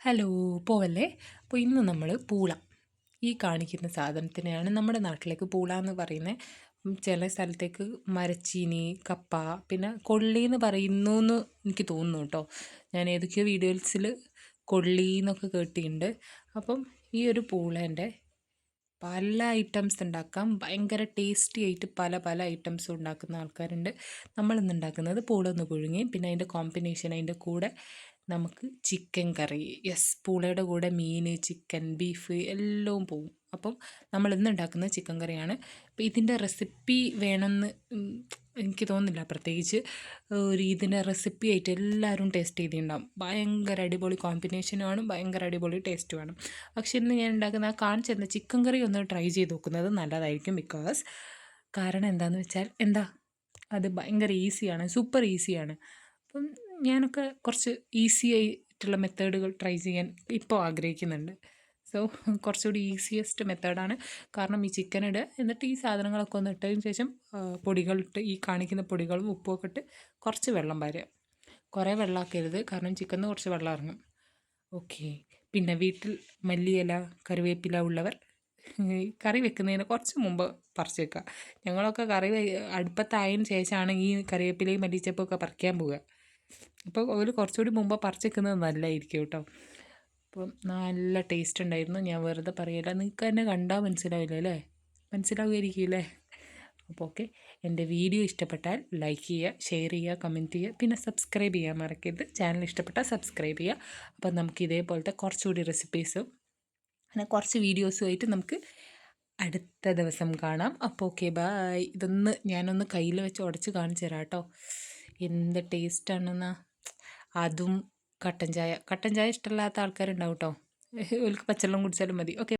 Hello, പോവല്ലേ? അപ്പോൾ ഇന്ന് നമ്മൾ പൂള ഈ കാണിക്കുന്ന സാധനത്തിനെയാണ് നമ്മുടെ നാട്ടിലേക്ക് പൂള എന്ന് പറയുന്നത്. ചില സ്ഥലത്തേക്ക് മരച്ചീനി, കപ്പ, പിന്നെ കൊള്ളി എന്ന് പറയുന്നു എന്ന് എനിക്ക് തോന്നുന്നു കേട്ടോ. ഞാൻ ഏതൊക്കെയോ വീഡിയോസിൽ കൊള്ളി എന്നൊക്കെ കേട്ടിട്ടുണ്ട്. അപ്പം ഈ ഒരു പൂളേൻ്റെ പല ഐറ്റംസ് ഉണ്ടാക്കാം. ഭയങ്കര ടേസ്റ്റി ആയിട്ട് പല പല ഐറ്റംസ് ഉണ്ടാക്കുന്ന ആൾക്കാരുണ്ട്. നമ്മളിന്ന് ഉണ്ടാക്കുന്നത് പൂളൊന്ന് പുഴുങ്ങി, പിന്നെ അതിൻ്റെ കോമ്പിനേഷൻ അതിൻ്റെ കൂടെ നമുക്ക് ചിക്കൻ കറി. യെസ്, പൂളയുടെ കൂടെ മീൻ, ചിക്കൻ, ബീഫ് എല്ലാം പോവും. അപ്പം നമ്മൾ ഇന്ന് ഉണ്ടാക്കുന്നത് ചിക്കൻ കറിയാണ്. അപ്പോൾ ഇതിൻ്റെ റെസിപ്പി വേണമെന്ന് എനിക്ക് തോന്നുന്നില്ല. പ്രത്യേകിച്ച് ഇതിൻ്റെ റെസിപ്പി ആയിട്ട് എല്ലാവരും ടേസ്റ്റ് ചെയ്തിട്ടുണ്ടാകും. ഭയങ്കര അടിപൊളി കോമ്പിനേഷനുമാണ്, ഭയങ്കര അടിപൊളി ടേസ്റ്റ് വേണം. പക്ഷെ ഇന്ന് ഞാൻ ഉണ്ടാക്കുന്ന ആ കാണിച്ചിരുന്ന ചിക്കൻ കറി ഒന്ന് ട്രൈ ചെയ്ത് നോക്കുന്നത് നല്ലതായിരിക്കും. കാരണം എന്താണെന്ന് വെച്ചാൽ അത് ഭയങ്കര ഈസിയാണ്, സൂപ്പർ ഈസിയാണ്. അപ്പം ഞാനൊക്കെ കുറച്ച് ഈസി ആയിട്ടുള്ള മെത്തേഡുകൾ ട്രൈ ചെയ്യാൻ ഇപ്പോൾ ആഗ്രഹിക്കുന്നുണ്ട്. സോ കുറച്ചുകൂടി ഈസിയസ്റ്റ് മെത്തേഡാണ്. കാരണം ഈ ചിക്കൻ ഇടുക, എന്നിട്ട് ഈ സാധനങ്ങളൊക്കെ ഒന്ന് ഇട്ടതിന് ശേഷം പൊടികളിട്ട്, ഈ കാണിക്കുന്ന പൊടികളും ഉപ്പുമൊക്കെ ഇട്ട് കുറച്ച് വെള്ളം പാരുക. കുറേ വെള്ളമാക്കരുത്, കാരണം ചിക്കനിൽ കുറച്ച് വെള്ളം ഇറങ്ങും. ഓക്കെ. പിന്നെ വീട്ടിൽ മല്ലിയില, കറിവേപ്പില ഉള്ളവർ കറി വെക്കുന്നതിന് കുറച്ച് മുമ്പ് പറിച്ച് വെക്കുക. ഞങ്ങളൊക്കെ അടുപ്പത്തായതിന് ശേഷമാണ് ഈ കറിവേപ്പിലയും മല്ലിച്ചപ്പൊക്കെ പറിക്കാൻ പോവുക. അപ്പോൾ ഒരു കുറച്ചുകൂടി മുമ്പ് പറിച്ച് വെക്കുന്നത് നല്ലതായിരിക്കും കേട്ടോ. അപ്പം നല്ല ടേസ്റ്റ് ഉണ്ടായിരുന്നു. ഞാൻ വെറുതെ പറയില്ല, നിങ്ങൾക്ക് തന്നെ കണ്ടാൽ മനസ്സിലാവില്ല അല്ലേ? മനസ്സിലാവുമായിരിക്കും അല്ലേ? അപ്പോൾ ഓക്കെ, എൻ്റെ വീഡിയോ ഇഷ്ടപ്പെട്ടാൽ ലൈക്ക് ചെയ്യുക, ഷെയർ ചെയ്യുക, കമൻറ്റ് ചെയ്യുക, പിന്നെ സബ്സ്ക്രൈബ് ചെയ്യാൻ മറക്കരുത്. ചാനൽ ഇഷ്ടപ്പെട്ടാൽ സബ്സ്ക്രൈബ് ചെയ്യുക. അപ്പം നമുക്ക് ഇതേപോലത്തെ കുറച്ചുകൂടി റെസിപ്പീസും പിന്നെ കുറച്ച് വീഡിയോസുമായിട്ട് നമുക്ക് അടുത്ത ദിവസം കാണാം. അപ്പോൾ ഓക്കെ, ബായ്. ഞാനൊന്ന് കയ്യിൽ വെച്ച് ഉടച്ച് കാണിച്ചു തരാം കേട്ടോ. എന്ത് ടേസ്റ്റാണെന്നാ. അതും കട്ടൻ ചായ ഇഷ്ടമില്ലാത്ത ആൾക്കാരുണ്ടാവും കേട്ടോ. ഓൽക്ക് പച്ചവെള്ളം കുടിച്ചാലും മതി. ഓക്കെ.